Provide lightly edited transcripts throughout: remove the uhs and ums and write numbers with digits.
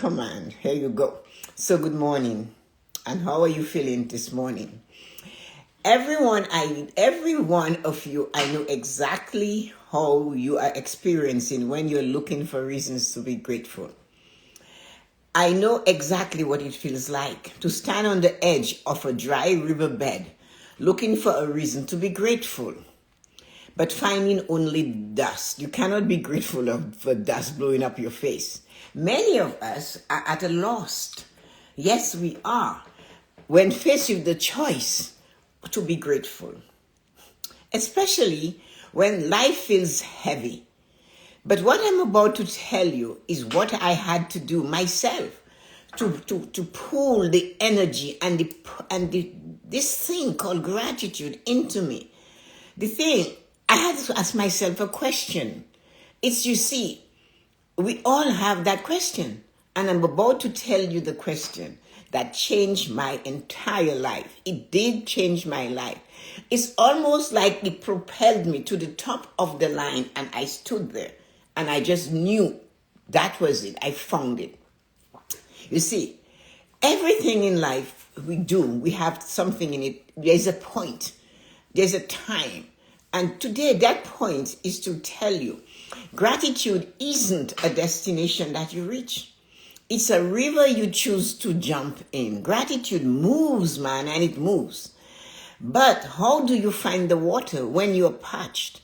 command. Here you go. So good morning. And how are you feeling this morning? Every one of you, I know exactly how you are experiencing when you're looking for reasons to be grateful. I know exactly what it feels like to stand on the edge of a dry riverbed looking for a reason to be grateful, but finding only dust. You cannot be grateful for dust blowing up your face. Many of us are at a loss. Yes, we are. When faced with the choice to be grateful, especially when life feels heavy. But what I'm about to tell you is what I had to do myself to pull the energy and this thing called gratitude into me. The thing, I had to ask myself a question. It's, you see, we all have that question. And I'm about to tell you the question that changed my entire life. It did change my life. It's almost like it propelled me to the top of the line, and I stood there and I just knew that was it. I found it. You see, everything in life we do, we have something in it. There's a point. There's a time. And today that point is to tell you, gratitude isn't a destination that you reach. It's a river you choose to jump in. Gratitude moves, man, and it moves. But how do you find the water when you're parched?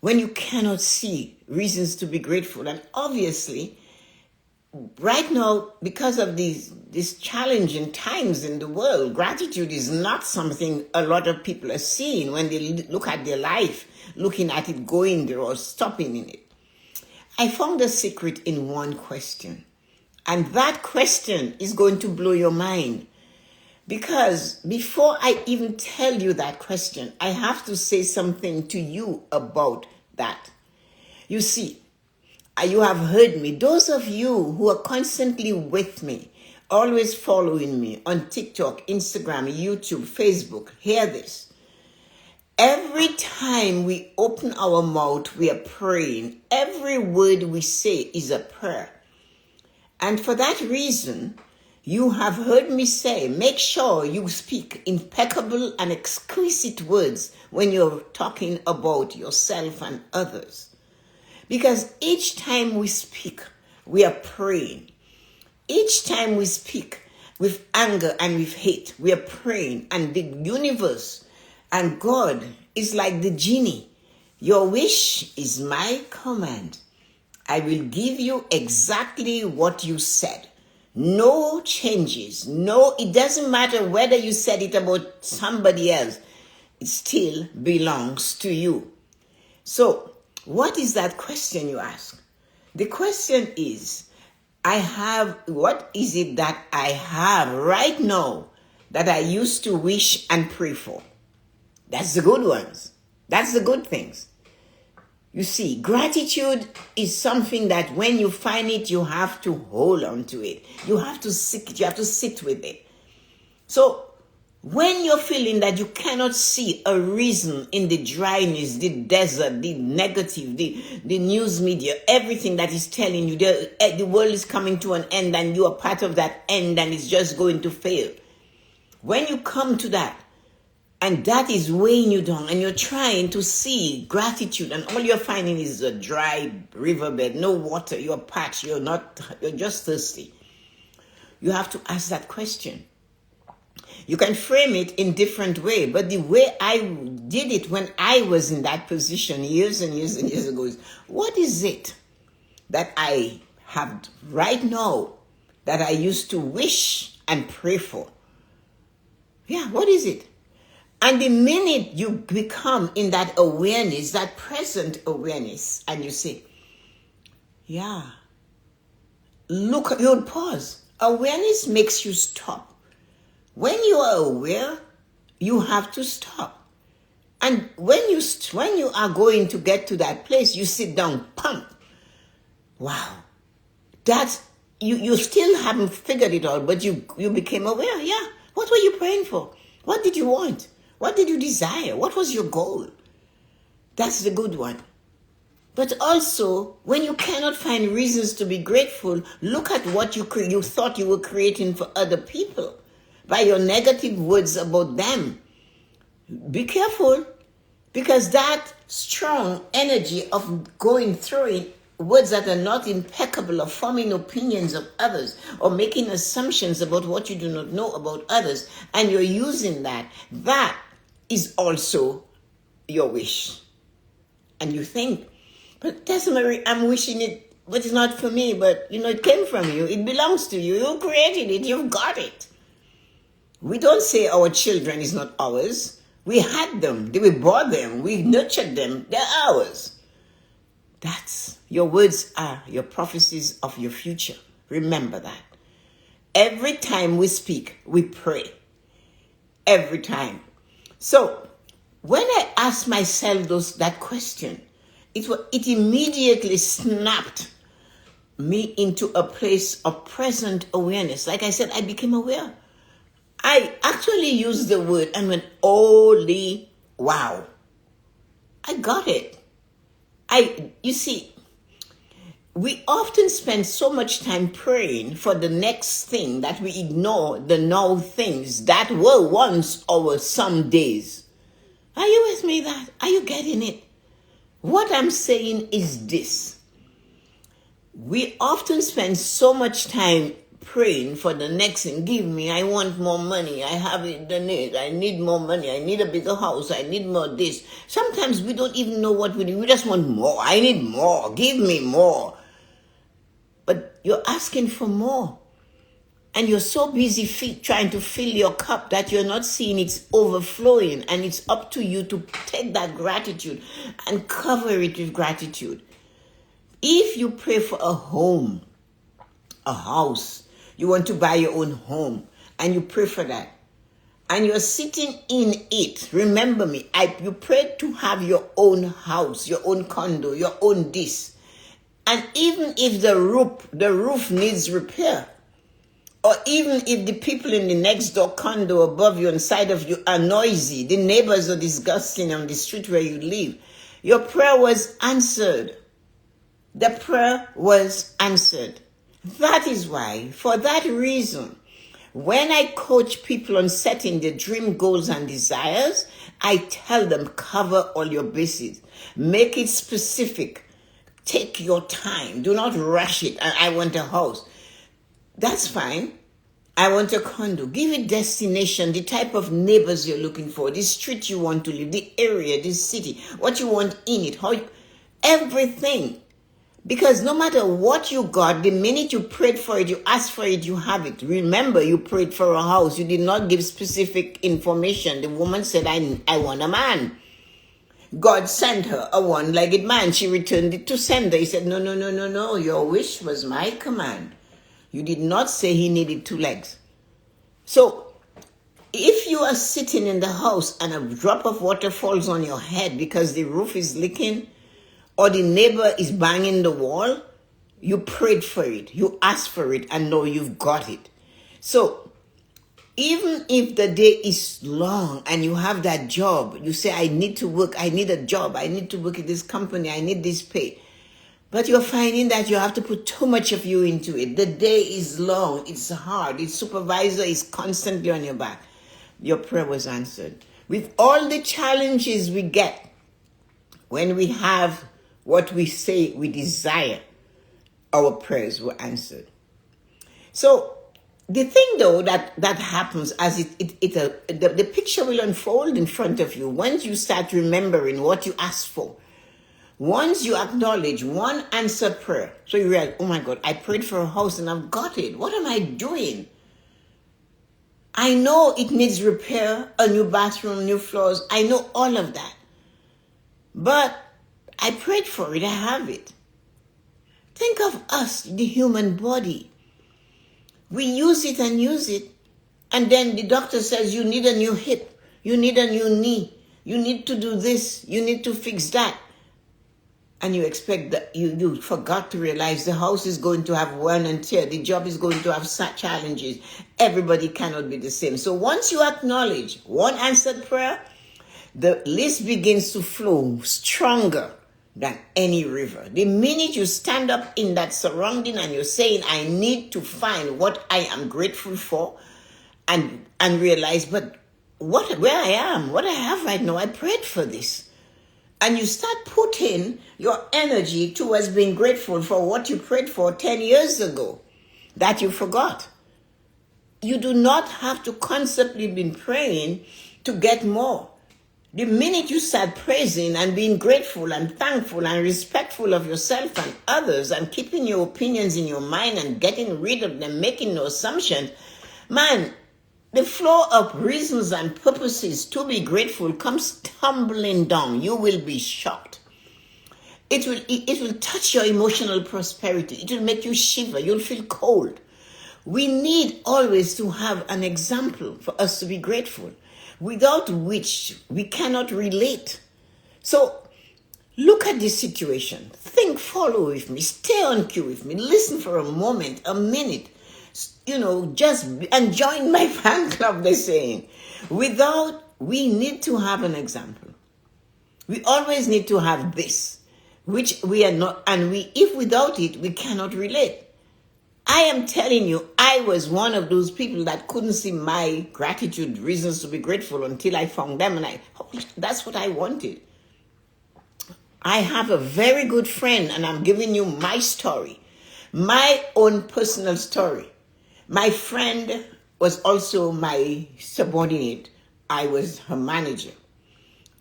When you cannot see reasons to be grateful? And obviously, right now, because of these challenging times in the world, gratitude is not something a lot of people are seeing when they look at their life, looking at it going there or stopping in it. I found a secret in one question. And that question is going to blow your mind. Because before I even tell you that question, I have to say something to you about that. You see, you have heard me. Those of you who are constantly with me, always following me on TikTok, Instagram, YouTube, Facebook, hear this. Every time we open our mouth, we are praying. Every word we say is a prayer. And for that reason, you have heard me say, make sure you speak impeccable and exquisite words when you're talking about yourself and others. Because each time we speak, we are praying. Each time we speak with anger and with hate, we are praying. And the universe and God is like the genie. Your wish is my command. I will give you exactly what you said. No changes. No, it doesn't matter whether you said it about somebody else. It still belongs to you. So, what is that question you ask? The question is, what is it that I have right now that I used to wish and pray for? That's the good ones. That's the good things. You see, gratitude is something that when you find it, you have to hold on to it. You have to seek it. You have to sit with it. So when you're feeling that you cannot see a reason in the dryness, the desert, the negative, the news media, everything that is telling you the world is coming to an end and you are part of that end and it's just going to fail. When you come to that, and that is weighing you down, and you're trying to see gratitude, and all you're finding is a dry riverbed, no water, you're parched, you're just thirsty. You have to ask that question. You can frame it in different way, but the way I did it when I was in that position years and years and years ago is, what is it that I have right now that I used to wish and pray for? Yeah, what is it? And the minute you become in that awareness, that present awareness, and you say, yeah, look, you'll pause. Awareness makes you stop. When you are aware, you have to stop. And when you are going to get to that place, you sit down, pump. Wow. That's, you still haven't figured it out, but you became aware. Yeah. What were you praying for? What did you want? What did you desire? What was your goal? That's the good one. But also, when you cannot find reasons to be grateful, look at what you thought you were creating for other people by your negative words about them. Be careful, because that strong energy of going through it, words that are not impeccable, or forming opinions of others, or making assumptions about what you do not know about others, and you're using that is also your wish. And you think, but Tessa-Marie, I'm wishing it, but it's not for me. But, it came from you. It belongs to you. You created it. You've got it. We don't say our children is not ours. We had them. We bought them. We nurtured them. They're ours. Your words are your prophecies of your future. Remember that. Every time we speak, we pray. Every time. So, when I asked myself that question, it immediately snapped me into a place of present awareness. Like I said, I became aware. I actually used the word and went, holy wow. I got it. You see, we often spend so much time praying for the next thing that we ignore the now things that were once our some days. Are you with me? Are you getting it? What I'm saying is this. We often spend so much time praying for the next thing. Give me, I want more money. I have the need. I need more money. I need a bigger house. I need more this. Sometimes we don't even know what we need. We just want more. I need more. Give me more. But you're asking for more. And you're so busy trying to fill your cup that you're not seeing it's overflowing. And it's up to you to take that gratitude and cover it with gratitude. If you pray for a home, a house, you want to buy your own home, and you pray for that, and you're sitting in it, remember me, you prayed to have your own house, your own condo, your own this. And even if the roof needs repair, or even if the people in the next door condo above you and side of you are noisy, the neighbors are disgusting on the street where you live, your prayer was answered. The prayer was answered. That is why, for that reason, when I coach people on setting their dream goals and desires, I tell them, cover all your bases. Make it specific. Take your time. Do not rush it. I want a house. That's fine. I want a condo. Give it destination, the type of neighbors you're looking for, the street you want to live, the area, the city, what you want in it, everything. Because no matter what you got, the minute you prayed for it, you asked for it, you have it. Remember, you prayed for a house. You did not give specific information. The woman said, I want a man. God sent her a one-legged man. She returned it to sender. He said, no. Your wish was my command. You did not say he needed 2 legs. So, if you are sitting in the house and a drop of water falls on your head because the roof is leaking or the neighbor is banging the wall, you prayed for it, you asked for it, and know you've got it. So, even if the day is long and you have that job, you say, I need to work, I need a job, I need to work at this company, I need this pay. But you're finding that you have to put too much of you into it. The day is long, it's hard, the supervisor is constantly on your back. Your prayer was answered. With all the challenges we get when we have what we say we desire, our prayers were answered. So the thing though that happens as the picture will unfold in front of you once you start remembering what you asked for. Once you acknowledge one answered prayer, so you realize, oh my God, I prayed for a house and I've got it. What am I doing? I know it needs repair, a new bathroom, new floors. I know all of that. But I prayed for it. I have it. Think of us, the human body. We use it, and then the doctor says you need a new hip, you need a new knee, you need to do this, you need to fix that. And you expect that you forgot to realize the house is going to have wear and tear, the job is going to have challenges. Everybody cannot be the same. So once you acknowledge one answered prayer, the list begins to flow stronger. than any river. The minute you stand up in that surrounding and you're saying, I need to find what I am grateful for, and realize, but where I am, what I have right now, I prayed for this. And you start putting your energy towards being grateful for what you prayed for 10 years ago that you forgot. You do not have to constantly be praying to get more. The minute you start praising and being grateful and thankful and respectful of yourself and others and keeping your opinions in your mind and getting rid of them, making no assumptions, man, the flow of reasons and purposes to be grateful comes tumbling down. You will be shocked. It will touch your emotional prosperity. It will make you shiver. You'll feel cold. We need always to have an example for us to be grateful, without which we cannot relate. So look at this situation. Think, follow with me, stay on cue with me, listen for a moment, a minute, and join my fan club, they're saying. We need to have an example. We always need to have this, which we are not, and if without it, we cannot relate. I am telling you, I was one of those people that couldn't see my gratitude reasons to be grateful until I found them, and that's what I wanted. I have a very good friend, and I'm giving you my story, my own personal story. My friend was also my subordinate. I was her manager.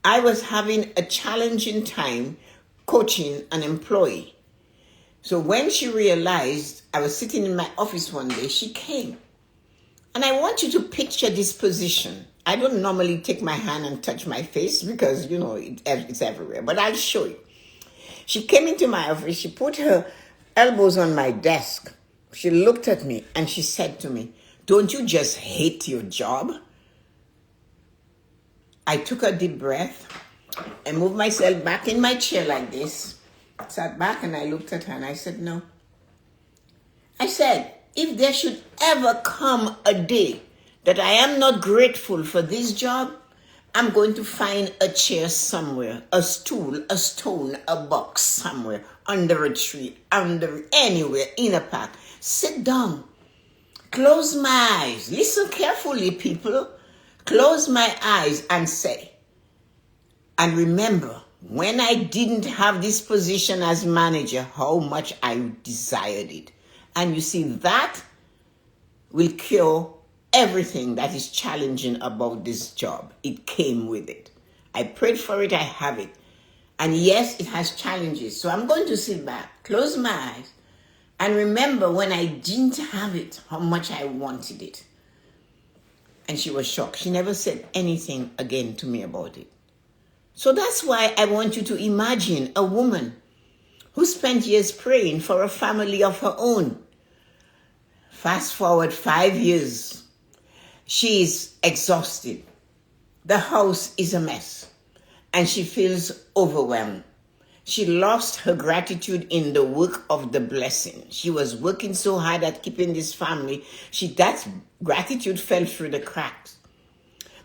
I was having a challenging time coaching an employee. So when she realized, I was sitting in my office one day, she came. And I want you to picture this position. I don't normally take my hand and touch my face because, it's everywhere. But I'll show you. She came into my office. She put her elbows on my desk. She looked at me and she said to me, "Don't you just hate your job?" I took a deep breath and moved myself back in my chair like this. Sat back and I looked at her and I said, "No." I said, if there should ever come a day that I am not grateful for this job, I'm going to find a chair somewhere, a stool, a stone, a box somewhere, under a tree, anywhere, in a park. Sit down, close my eyes. Listen carefully, people. Close my eyes and say, and remember, when I didn't have this position as manager, how much I desired it. And you see, that will cure everything that is challenging about this job. It came with it. I prayed for it, I have it. And yes, it has challenges. So I'm going to sit back, close my eyes, and remember when I didn't have it, how much I wanted it. And she was shocked. She never said anything again to me about it. So that's why I want you to imagine a woman who spent years praying for a family of her own. Fast forward 5 years. She is exhausted. The house is a mess. And she feels overwhelmed. She lost her gratitude in the work of the blessing. She was working so hard at keeping this family. That gratitude fell through the cracks.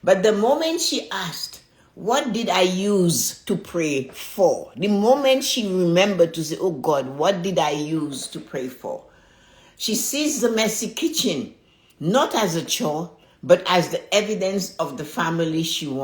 But the moment she asked, what did I use to pray for? The moment she remembered to say, oh God, what did I use to pray for? She sees the messy kitchen, not as a chore, but as the evidence of the family she wants.